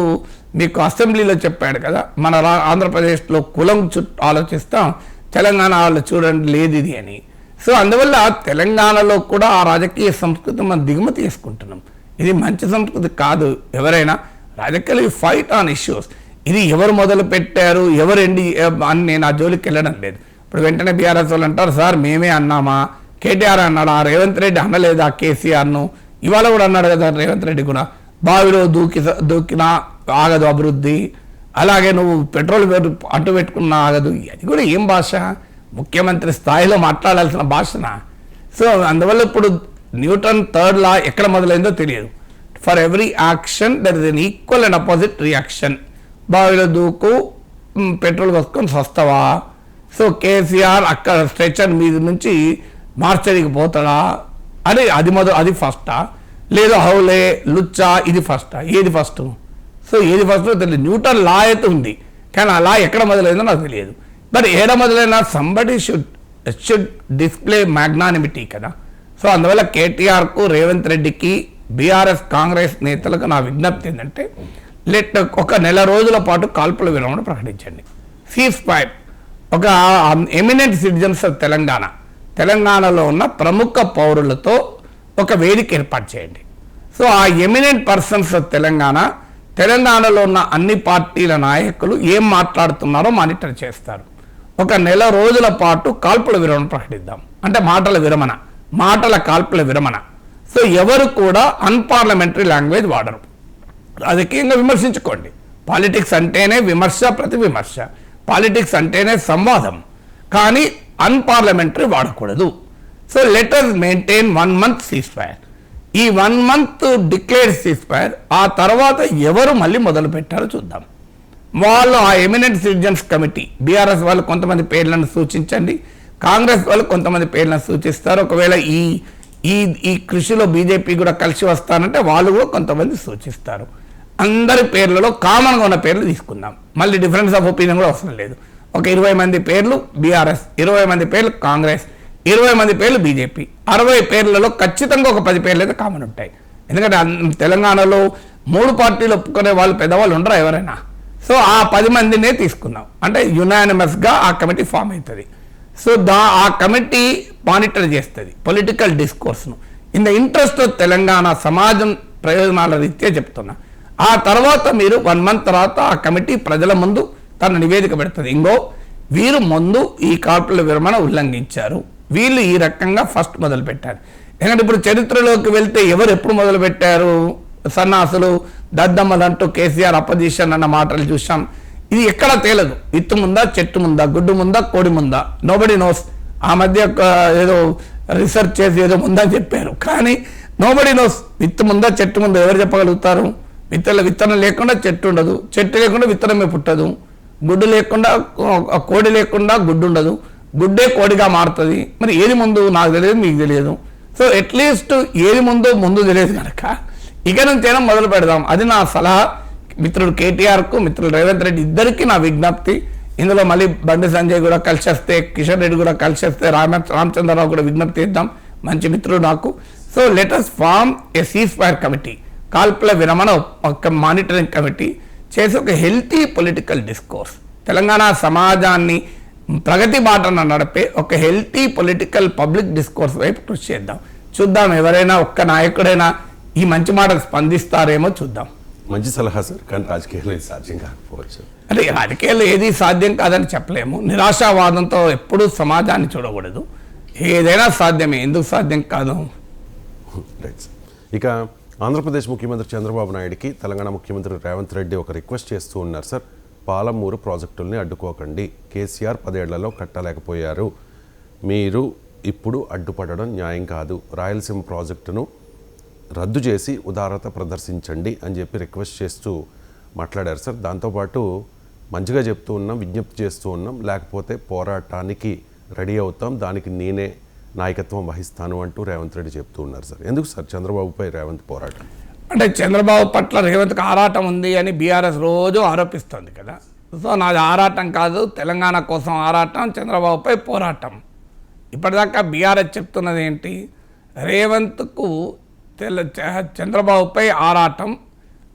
మీకు అసెంబ్లీలో చెప్పాడు కదా, మన ఆంధ్రప్రదేశ్లో కులం చుట్టూ ఆలోచిస్తాం, తెలంగాణ వాళ్ళు చూడండి లేదు ఇది అని. సో అందువల్ల తెలంగాణలో కూడా ఆ రాజకీయ సంస్కృతి మనం దిగుమతి చేసుకుంటున్నాం. ఇది మంచి సంస్కృతి కాదు. ఎవరైనా రాజకీయాలు ఫైట్ ఆన్ ఇష్యూస్, ఇది ఎవరు మొదలు పెట్టారు, ఎవరు అని నేను ఆ జోలికి వెళ్ళడం లేదు. ఇప్పుడు వెంటనే బీఆర్ఎస్ వాళ్ళు అంటారు, సార్ మేమే అన్నామా, కేటీఆర్ అన్నాడా, రేవంత్ రెడ్డి అనలేదా కేసీఆర్ను? ఇవాళ కూడా అన్నాడు కదా రేవంత్ రెడ్డి కూడా, బావిలో దూకినా ఆగదు అభివృద్ధి, అలాగే నువ్వు పెట్రోల్ అంటు పెట్టుకున్నా ఆగదు. అది కూడా ఏం భాష? ముఖ్యమంత్రి స్థాయిలో మాట్లాడాల్సిన భాషనా? సో అందువల్ల ఇప్పుడు న్యూటన్ థర్డ్ లా ఎక్కడ మొదలైందో తెలియదు. For every action there is an equal and opposite reaction. బావిలో దూకు, పెట్రోల్ వసుకొని వస్తావా? సో కేసీఆర్ అక్కడ స్ట్రెచర్ మీద నుంచి మార్చరికి పోతాడా అని అది ఫస్టా, లేదు హౌలే లుచ్చా ఇది ఫస్టా? ఏది ఫస్ట్? సో ఏది ఫస్ట్ తెలియదు. న్యూటన్ లా అయితే ఉంది, కానీ అలా ఎక్కడ మొదలైందో నాకు తెలియదు. బట్ ఏడ మొదలైనా సంబడి షుడ్ డిస్ప్లే మ్యాగ్నానిమిటీ కదా. సో అందువల్ల కేటీఆర్కు, రేవంత్ రెడ్డికి, బీఆర్ఎస్ కాంగ్రెస్ నేతలకు నా విజ్ఞప్తి ఏంటంటే ఒక నెల రోజుల పాటు కాల్పుల విరమణ ప్రకటించండి. Cease fire. ఒక ఎమినెంట్ సిటిజన్స్ ఆఫ్ తెలంగాణలో ఉన్న ప్రముఖ పౌరులతో ఒక వేదిక ఏర్పాటు చేయండి. సో ఆ ఎమినెంట్ పర్సన్స్ ఆఫ్ తెలంగాణలో ఉన్న అన్ని పార్టీల నాయకులు ఏం మాట్లాడుతున్నారో మానిటర్ చేస్తారు. ఒక నెల రోజుల పాటు కాల్పుల విరమణ ప్రకటిద్దాం. అంటే మాటల కాల్పుల విరమణ. సో ఎవరు కూడా అన్పార్లమెంటరీ లాంగ్వేజ్ వాడరు. రాజకీయంగా విమర్శించుకోండి. పాలిటిక్స్ అంటేనే విమర్శ, ప్రతి విమర్శ. పాలిటిక్స్ అంటేనే సంవాదం. కానీ అన్పార్లమెంటరీ వాడకూడదు. So letters maintain 1 month cease fire. ఈ 1 month డిక్లేర్డ్ సీజ్ ఫైర్. ఆ తర్వాత ఎవరు మళ్ళీ మొదలు పెట్టారో చూద్దాం. వాళ్ళు ఆ ఎమినెంట్ సిటిజన్స్ కమిటీ, బీఆర్ఎస్ వాళ్ళు కొంతమంది పేర్లను సూచించండి, కాంగ్రెస్ వాళ్ళు కొంతమంది పేర్లను సూచిస్తారు. ఒకవేళ ఈ కృషిలో బీజేపీ కూడా కలిసి వస్తానంటే వాళ్ళు కూడా కొంతమంది సూచిస్తారు. అందరి పేర్లలో కామన్గా ఉన్న పేర్లు తీసుకుందాం. మళ్ళీ డిఫరెన్స్ ఆఫ్ ఒపీనియన్ కూడా అవసరం లేదు. ఒక 20 మంది పేర్లు బీఆర్ఎస్, 20 మంది పేర్లు కాంగ్రెస్, 20 మంది పేర్లు బీజేపీ. 60 పేర్లలో ఖచ్చితంగా ఒక 10 పేర్లు అయితే కామన్ ఉంటాయి. ఎందుకంటే తెలంగాణలో 3 పార్టీలు ఒప్పుకునే వాళ్ళు పెద్దవాళ్ళు ఉండరా ఎవరైనా? సో ఆ 10 మందినే తీసుకున్నాం. అంటే యునానిమస్గా ఆ కమిటీ ఫామ్ అవుతుంది. సో ఆ కమిటీ మానిటర్ చేస్తుంది పొలిటికల్ డిస్కోర్స్ను. In the interest of Telangana సమాజం ప్రయోజనాల రీత్యా చెప్తున్నా. ఆ తర్వాత మీరు 1 month తర్వాత ఆ కమిటీ ప్రజల ముందు తన నివేదిక పెడుతుంది. వీరు ముందు ఈ కాల్పుల విరమణ ఉల్లంఘించారు, వీళ్ళు ఈ రకంగా ఫస్ట్ మొదలు పెట్టారు. ఎందుకంటే ఇప్పుడు చరిత్రలోకి వెళ్తే ఎవరు ఎప్పుడు మొదలు పెట్టారు? సన్నాసులు, దద్దమ్మలంటూ కేసీఆర్ అపోజిషన్ అన్న మాటలు చూసాం. ఇది ఎక్కడ తేలదు. విత్తు ముందా, చెట్టు ముందా, గుడ్డు ముందా, కోడి ముందా, నోబడి నోస్. ఆ మధ్య ఏదో రీసెర్చ్ చేసి ఏదో ముందని చెప్పారు, కానీ నోబడి నోస్. విత్తు ముందా, చెట్టు ముందా ఎవరు చెప్పగలుగుతారు? విత్తనం లేకుండా చెట్టు ఉండదు, చెట్టు లేకుండా విత్తనమే పుట్టదు, గుడ్డు లేకుండా కోడి లేకుండా గుడ్డు ఉండదు, గుడ్డే కోడిగా మారుతుంది. మరి ఏది ముందు నాకు తెలియదు, మీకు తెలియదు. సో అట్లీస్ట్ ఏది ముందు తెలియదు కనుక ఇక నుంచైనా మొదలు పెడదాం. అది నా సలహా. మిత్రుడు కేటీఆర్కు, మిత్రుడు రేవంత్ రెడ్డి ఇద్దరికి నా విజ్ఞప్తి. ఇందులో మళ్ళీ బండి సంజయ్ కూడా కలిసి వస్తే, కిషన్ రెడ్డి కూడా కలిసి వస్తే, రామచంద్రరావు కూడా విజ్ఞప్తి ఇద్దాం. మంచి మిత్రుడు నాకు. So let us form a ceasefire committee, కాల్పుల విరమణ ఒక మానిటరింగ్ కమిటీ చేసి ఒక హెల్తీ పొలిటికల్ డిస్కోర్స్, తెలంగాణ సమాజాన్ని ప్రగతి బాటన నడిపే ఒక హెల్తీ పొలిటికల్ పబ్లిక్ డిస్కోర్స్ వైపు కృషి చేద్దాం. చూద్దాం ఎవరైనా ఒక్క నాయకుడైనా ఈ మంచి మాటకు స్పందిస్తారేమో చూద్దాం. మంచి సలహా సార్, కానీ రాజకీయాల్లో ఇది సాధ్యం కాకపోవచ్చు. అంటే రాజకీయాల్లో ఏది సాధ్యం కాదని చెప్పలేము. నిరాశావాదంతో ఎప్పుడూ సమాజాన్ని చూడకూడదు. ఏదైనా సాధ్యమే, ఎందుకు సాధ్యం కాదు? రైట్. ఇక ఆంధ్రప్రదేశ్ ముఖ్యమంత్రి చంద్రబాబు నాయుడికి తెలంగాణ ముఖ్యమంత్రి రేవంత్ రెడ్డి ఒక రిక్వెస్ట్ చేస్తూ ఉన్నారు సార్. పాలమూరు ప్రాజెక్టుల్ని అడ్డుకోకండి, కేసీఆర్ 10 ఏళ్లలో కట్టలేకపోయారు, మీరు ఇప్పుడు అడ్డుపడడం న్యాయం కాదు, రాయలసీమ ప్రాజెక్టును రద్దు చేసి ఉదారత ప్రదర్శించండి అని చెప్పి రిక్వెస్ట్ చేస్తూ మాట్లాడారు సార్. దాంతోపాటు మంచిగా చెప్తూ ఉన్నాం, విజ్ఞప్తి చేస్తూ ఉన్నాం, లేకపోతే పోరాటానికి రెడీ అవుతాం, దానికి నేనే నాయకత్వం వహిస్తాను అంటూ రేవంత్ రెడ్డి చెప్తూ ఉన్నారు సార్. ఎందుకు సార్ చంద్రబాబుపై రేవంత్ పోరాటం? అంటే చంద్రబాబు పట్ల రేవంత్కి ఆరాటం ఉంది అని బీఆర్ఎస్ రోజు ఆరోపిస్తుంది కదా. సో నాది ఆరాటం కాదు, తెలంగాణ కోసం ఆరాటం, చంద్రబాబుపై పోరాటం. ఇప్పటిదాకా బీఆర్ఎస్ చెప్తున్నది ఏంటి? రేవంత్కు చంద్రబాబుపై ఆరాటం,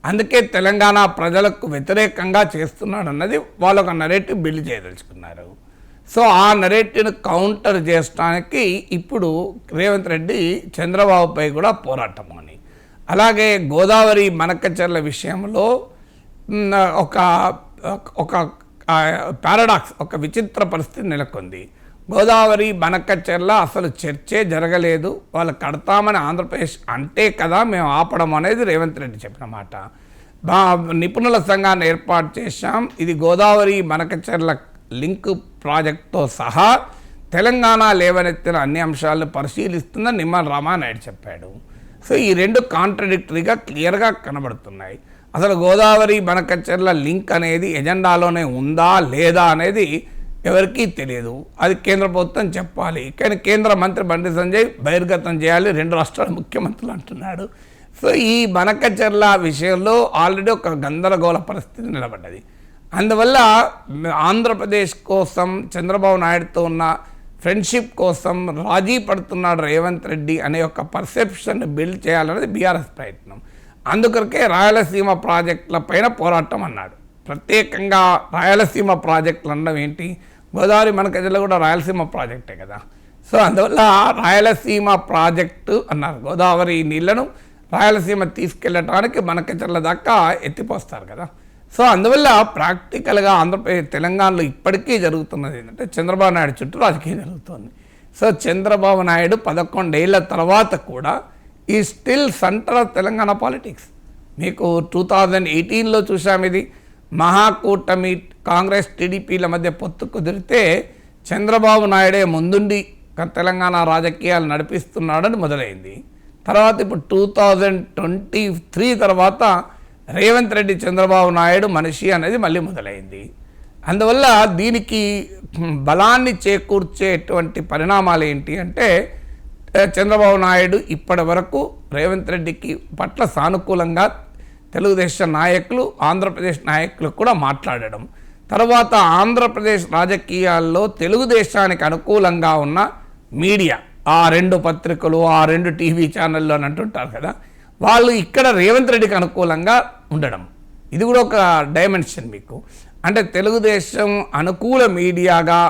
అందుకే తెలంగాణ ప్రజలకు వ్యతిరేకంగా చేస్తున్నాడు అన్నది వాళ్ళు ఒక నెరేటివ్ బిల్డ్ చేయదలుచుకున్నారు. సో ఆ నెరేటివ్ను కౌంటర్ చేయడానికి ఇప్పుడు రేవంత్ రెడ్డి చంద్రబాబుపై కూడా పోరాటం అని. అలాగే గోదావరి మనకచెర్ల విషయంలో ఒక పారాడాక్స్, ఒక విచిత్ర పరిస్థితి నెలకొంది. గోదావరి మనకచెర్ల అసలు చర్చే జరగలేదు, వాళ్ళు కడతామని ఆంధ్రప్రదేశ్ అంటే కదా మేము ఆపడం అనేది రేవంత్ రెడ్డి చెప్పిన మాట. నిపుణుల సంఘాన్ని ఏర్పాటు చేశాం, ఇది గోదావరి మనకచెర్ల లింక్ ప్రాజెక్టుతో సహా తెలంగాణ లేవనెత్తిన అన్ని అంశాలను పరిశీలిస్తుందని నిమ్మల రామానాయుడు చెప్పాడు. సో ఈ రెండు కాంట్రడిక్టరీగా క్లియర్గా కనబడుతున్నాయి. అసలు గోదావరి మనకచెర్ల లింక్ అనేది ఎజెండాలోనే ఉందా లేదా అనేది ఎవరికీ తెలియదు, అది కేంద్ర ప్రభుత్వం చెప్పాలి. కానీ కేంద్ర మంత్రి బండి సంజయ్ బహిర్గతం చేయాలి, 2 రాష్ట్రాల ముఖ్యమంత్రులు అంటున్నాడు. సో ఈ మనకచెర్ల విషయంలో ఆల్రెడీ ఒక గందరగోళ పరిస్థితి నిలబడ్డది. అందువల్ల ఆంధ్రప్రదేశ్ కోసం చంద్రబాబు నాయుడుతో ఉన్న ఫ్రెండ్షిప్ కోసం రాజీ పడుతున్నాడు రేవంత్ రెడ్డి అనే ఒక పర్సెప్షన్ బిల్డ్ చేయాలనేది బీఆర్ఎస్ ప్రయత్నం. అందుకొరకే రాయలసీమ ప్రాజెక్టుల పైన పోరాటం అన్నాడు. ప్రత్యేకంగా రాయలసీమ ప్రాజెక్టులు అనడం ఏంటి? గోదావరి మనకజలో కూడా రాయలసీమ ప్రాజెక్టే కదా. సో అందువల్ల రాయలసీమ ప్రాజెక్టు అన్నారు. గోదావరి నీళ్లను రాయలసీమ తీసుకెళ్ళటానికి మనకజల దాకా ఎత్తిపోస్తారు కదా. సో అందువల్ల ప్రాక్టికల్గా ఆంధ్రప్రదేశ్ తెలంగాణలో ఇప్పటికీ జరుగుతున్నది ఏంటంటే చంద్రబాబు నాయుడు చుట్టూ రాజకీయం జరుగుతుంది. సో చంద్రబాబు నాయుడు 11 ఏళ్ల తర్వాత కూడా ఈ still centre of Telangana politics. మీకు 2018లో చూసాం. ఇది మహాకూటమి కాంగ్రెస్ టీడీపీల మధ్య పొత్తు కుదిరితే చంద్రబాబు నాయుడే ముందుండి తెలంగాణ రాజకీయాలు నడిపిస్తున్నాడని మొదలైంది. తర్వాత ఇప్పుడు 2023 తర్వాత రేవంత్ రెడ్డి చంద్రబాబు నాయుడు మనిషి అనేది మళ్ళీ మొదలైంది. అందువల్ల దీనికి బలాన్ని చేకూర్చేటువంటి పరిణామాలు ఏంటి అంటే చంద్రబాబు నాయుడు ఇప్పటి వరకు రేవంత్ రెడ్డికి పట్ల సానుకూలంగా తెలుగుదేశం నాయకులు, ఆంధ్రప్రదేశ్ నాయకులు కూడా మాట్లాడడం, తర్వాత ఆంధ్రప్రదేశ్ రాజకీయాల్లో తెలుగుదేశానికి అనుకూలంగా ఉన్న మీడియా, ఆ 2 పత్రికలు, ఆ 2 టీవీ ఛానళ్ళు అని అంటుంటారు కదా, వాళ్ళు ఇక్కడ రేవంత్ రెడ్డికి అనుకూలంగా ఉండడం, ఇది కూడా ఒక డైమెన్షన్ మీకు. అంటే తెలుగుదేశం అనుకూల మీడియాగా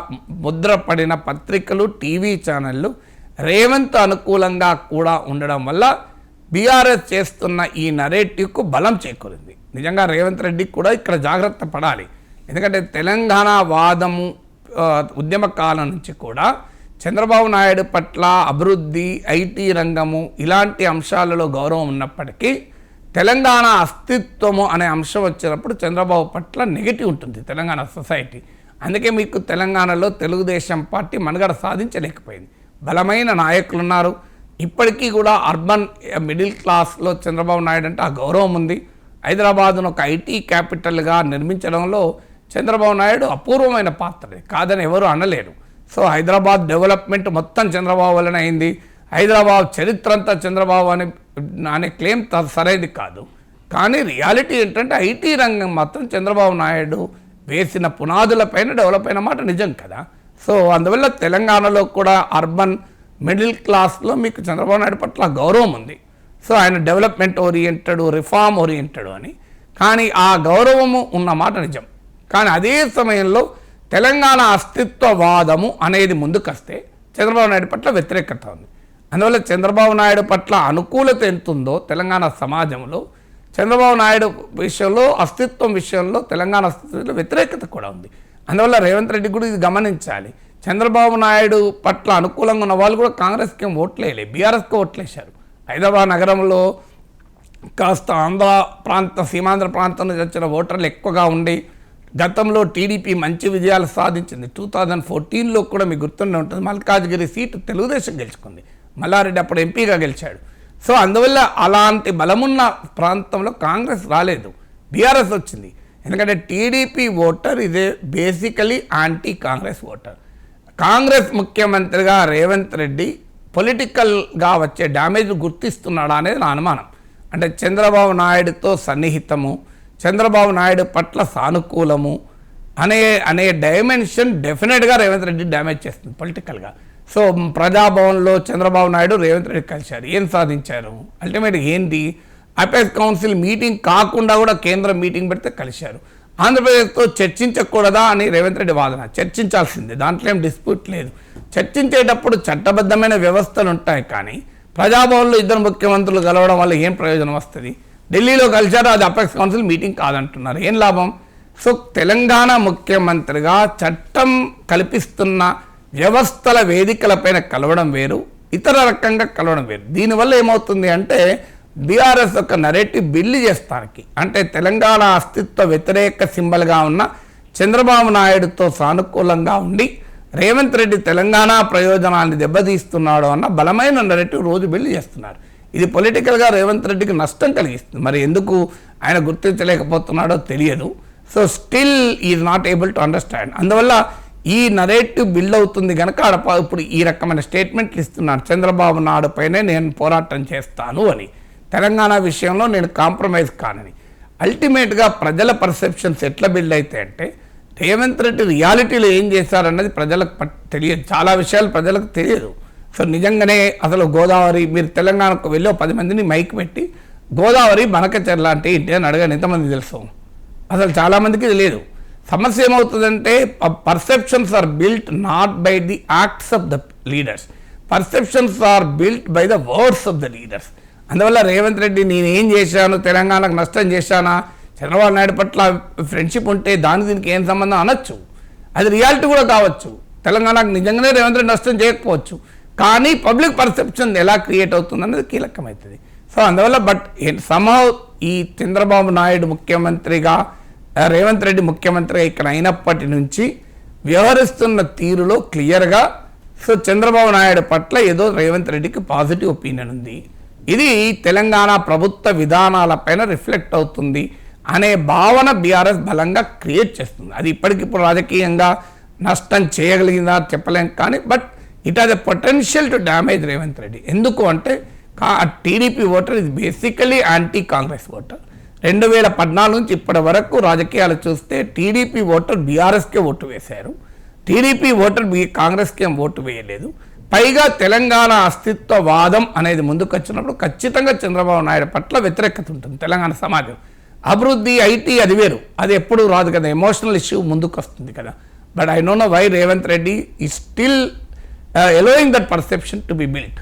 ముద్రపడిన పత్రికలు, టీవీ ఛానళ్ళు రేవంత్ అనుకూలంగా కూడా ఉండడం వల్ల బీఆర్ఎస్ చేస్తున్న ఈ నరేటివ్కు బలం చేకూరింది. నిజంగా రేవంత్ రెడ్డికి కూడా ఇక్కడ జాగ్రత్త పడాలి. ఎందుకంటే తెలంగాణ వాదము ఉద్యమ కాలం నుంచి కూడా చంద్రబాబు నాయుడు పట్ల అభివృద్ధి, ఐటీ రంగము ఇలాంటి అంశాలలో గౌరవం ఉన్నప్పటికీ తెలంగాణ అస్తిత్వము అనే అంశం వచ్చినప్పుడు చంద్రబాబు పట్ల నెగిటివ్ ఉంటుంది తెలంగాణ సొసైటీ. అందుకే మీకు తెలంగాణలో తెలుగుదేశం పార్టీ మనుగడ సాధించలేకపోయింది. బలమైన నాయకులు ఉన్నారు. ఇప్పటికీ కూడా అర్బన్ మిడిల్ క్లాస్లో చంద్రబాబు నాయుడు అంటే ఆ గౌరవం ఉంది. హైదరాబాద్ను ఒక ఐటీ క్యాపిటల్గా నిర్మించడంలో చంద్రబాబు నాయుడు అపూర్వమైన పాత్ర కాదని ఎవరు అనలేరు. సో హైదరాబాద్ డెవలప్మెంట్ మొత్తం చంద్రబాబు వలన అయింది. హైదరాబాద్ చరిత్ర అంతా చంద్రబాబు అనే క్లెయిమ్ సరైనది కాదు. కానీ రియాలిటీ ఏంటంటే ఐటీ రంగం మాత్రం చంద్రబాబు నాయుడు వేసిన పునాదులపైన డెవలప్ అయిన మాట నిజం కదా. సో అందువల్ల తెలంగాణలో కూడా అర్బన్ మిడిల్ క్లాస్లో మీకు చంద్రబాబు నాయుడు పట్ల గౌరవం ఉంది. సో ఆయన డెవలప్మెంట్ ఓరియంటెడ్, రిఫార్మ్ ఓరియంటెడ్ అని. కానీ ఆ గౌరవము ఉన్న మాట నిజం. కానీ అదే సమయంలో తెలంగాణ అస్తిత్వవాదము అనేది ముందుకొస్తే చంద్రబాబు నాయుడు పట్ల వ్యతిరేకత ఉంది. అందువల్ల చంద్రబాబు నాయుడు పట్ల అనుకూలత ఎంతుందో తెలంగాణ సమాజంలో, చంద్రబాబు నాయుడు విషయంలో, అస్తిత్వం విషయంలో తెలంగాణ అస్తిత్వంలో వ్యతిరేకత కూడా ఉంది. అందువల్ల రేవంత్ రెడ్డి కూడా ఇది గమనించాలి. చంద్రబాబు నాయుడు పట్ల అనుకూలంగా ఉన్న వాళ్ళు కూడా కాంగ్రెస్కి ఏం ఓట్లేయలే, బీఆర్ఎస్కి ఓట్లేశారు. హైదరాబాద్ నగరంలో కాస్త ఆంధ్ర ప్రాంత, సీమాంధ్ర ప్రాంతం నుంచి వచ్చిన ఓటర్లు ఎక్కువగా ఉండి గతంలో టీడీపీ మంచి విజయాలు సాధించింది. 2014లో కూడా మీకు గుర్తుండే ఉంటుంది, మల్కాజ్గిరి సీటు తెలుగుదేశం గెలుచుకుంది. మల్లారెడ్డి అప్పుడు ఎంపీగా గెలిచాడు. సో అందువల్ల అలాంటి బలమున్న ప్రాంతంలో కాంగ్రెస్ రాలేదు, బీఆర్ఎస్ వచ్చింది. ఎందుకంటే టీడీపీ ఓటర్ ఇదే basically anti Congress voter. Congress ముఖ్యమంత్రిగా రేవంత్ రెడ్డి పొలిటికల్గా వచ్చే డ్యామేజ్ గుర్తిస్తున్నాడా అనేది నా అనుమానం. అంటే చంద్రబాబు నాయుడుతో సన్నిహితము, చంద్రబాబు నాయుడు పట్ల సానుకూలము అనే డైమెన్షన్ డెఫినెట్గా రేవంత్ రెడ్డి డ్యామేజ్ చేస్తుంది పొలిటికల్గా. సో ప్రజాభవన్లో చంద్రబాబు నాయుడు రేవంత్ రెడ్డి కలిశారు. ఏం సాధించారు? అల్టిమేట్గా ఏంటి? అపెక్స్ కౌన్సిల్ మీటింగ్ కాకుండా కూడా కేంద్ర మీటింగ్ పెడితే కలిశారు. ఆంధ్రప్రదేశ్తో చర్చించకూడదా అని రేవంత్ రెడ్డి వాదన. చర్చించాల్సిందే, దాంట్లో ఏం డిస్ప్యూట్ లేదు. చర్చించేటప్పుడు చట్టబద్ధమైన వ్యవస్థలు ఉంటాయి. కానీ ప్రజాభవన్లో 2 ముఖ్యమంత్రులు కలవడం వల్ల ఏం ప్రయోజనం వస్తుంది? ఢిల్లీలో కలిశారు, అది అపెక్స్ కౌన్సిల్ మీటింగ్ కాదంటున్నారు, ఏం లాభం? సో తెలంగాణ ముఖ్యమంత్రిగా చట్టం కల్పిస్తున్న వ్యవస్థల వేదికలపైన కలవడం వేరు, ఇతర రకంగా కలవడం వేరు. దీనివల్ల ఏమవుతుంది అంటే బీఆర్ఎస్ ఒక నరేటివ్ బిల్డ్ చేస్తానికి, అంటే తెలంగాణ అస్తిత్వ వ్యతిరేక సింబల్గా ఉన్న చంద్రబాబు నాయుడుతో సానుకూలంగా ఉండి రేవంత్ రెడ్డి తెలంగాణ ప్రయోజనాన్ని దెబ్బతీస్తున్నాడు అన్న బలమైన నరేటివ్ రోజు బిల్డ్ చేస్తున్నారు. ఇది పొలిటికల్గా రేవంత్ రెడ్డికి నష్టం కలిగిస్తుంది. మరి ఎందుకు ఆయన గుర్తించలేకపోతున్నాడో తెలియదు. So still is not able to understand. అందువల్ల ఈ నరేటివ్ బిల్డ్ అవుతుంది కనుక ఇప్పుడు ఈ రకమైన స్టేట్మెంట్లు ఇస్తున్నారు. చంద్రబాబు నాయుడు పైనే నేను పోరాటం చేస్తాను అని, తెలంగాణ విషయంలో నేను కాంప్రమైజ్ కానని. అల్టిమేట్గా ప్రజల పర్సెప్షన్స్ ఎట్లా బిల్డ్ అవుతాయి అంటే రేవంత్ రెడ్డి రియాలిటీలో ఏం చేశారన్నది ప్రజలకు తెలియదు. చాలా విషయాలు ప్రజలకు తెలియదు. సో నిజంగానే అసలు గోదావరి, మీరు తెలంగాణకు వెళ్ళి 10 మందిని మైక్ పెట్టి గోదావరి బనకచెర్ల అంటే ఏంటి అని అడగని ఎంతమంది తెలుసు? అసలు చాలామందికి తెలియదు. సమస్య ఏమవుతుందంటే perceptions are built not by the acts of the leaders, perceptions are built by the words of the leaders. అందువల్ల రేవంత్ రెడ్డి నేనేం చేశాను, తెలంగాణకు నష్టం చేశానా, చంద్రబాబు నాయుడు పట్ల ఫ్రెండ్షిప్ ఉంటే దీనికి ఏం సంబంధం అనొచ్చు. అది రియాలిటీ కూడా కావచ్చు. తెలంగాణకు నిజంగానే రేవంత్ రెడ్డి నష్టం చేయకపోవచ్చు, కానీ పబ్లిక్ పర్సెప్షన్ ఎలా క్రియేట్ అవుతుంది అన్నది కీలకమవుతుంది. సో అందువల్ల బట్ సమ్హౌ ఈ చంద్రబాబు నాయుడు ముఖ్యమంత్రిగా, రేవంత్ రెడ్డి ముఖ్యమంత్రిగా ఇక్కడ అయినప్పటి నుంచి వ్యవహరిస్తున్న తీరులో క్లియర్గా సో చంద్రబాబు నాయుడు పట్ల ఏదో రేవంత్ రెడ్డికి పాజిటివ్ ఒపీనియన్ ఉంది. ఇది తెలంగాణ ప్రభుత్వ విధానాలపైన రిఫ్లెక్ట్ అవుతుంది అనే భావన బీఆర్ఎస్ బలంగా క్రియేట్ చేస్తుంది. అది ఇప్పటికిప్పుడు రాజకీయంగా నష్టం చేయగలిగిందా చెప్పలేం, కానీ but it has a potential to damage Revanth Reddy. ఎందుకు అంటే టీడీపీ ఓటర్ ఇది బేసికలీ యాంటీ కాంగ్రెస్ ఓటర్. 2014 నుంచి ఇప్పటి వరకు రాజకీయాలు చూస్తే టీడీపీ ఓటర్ బీఆర్ఎస్కే ఓటు వేశారు, టీడీపీ ఓటర్ కాంగ్రెస్కి ఏం ఓటు వేయలేదు. పైగా తెలంగాణ అస్తిత్వవాదం అనేది ముందుకు వచ్చినప్పుడు ఖచ్చితంగా చంద్రబాబు నాయుడు పట్ల వ్యతిరేకత ఉంటుంది. తెలంగాణ సమాజం అభివృద్ధి, ఐటీ అది వేరు, అది ఎప్పుడు రాదు కదా, ఎమోషనల్ ఇష్యూ ముందుకు వస్తుంది కదా. But I don't know why Revanth Reddy is still allowing that perception to be built.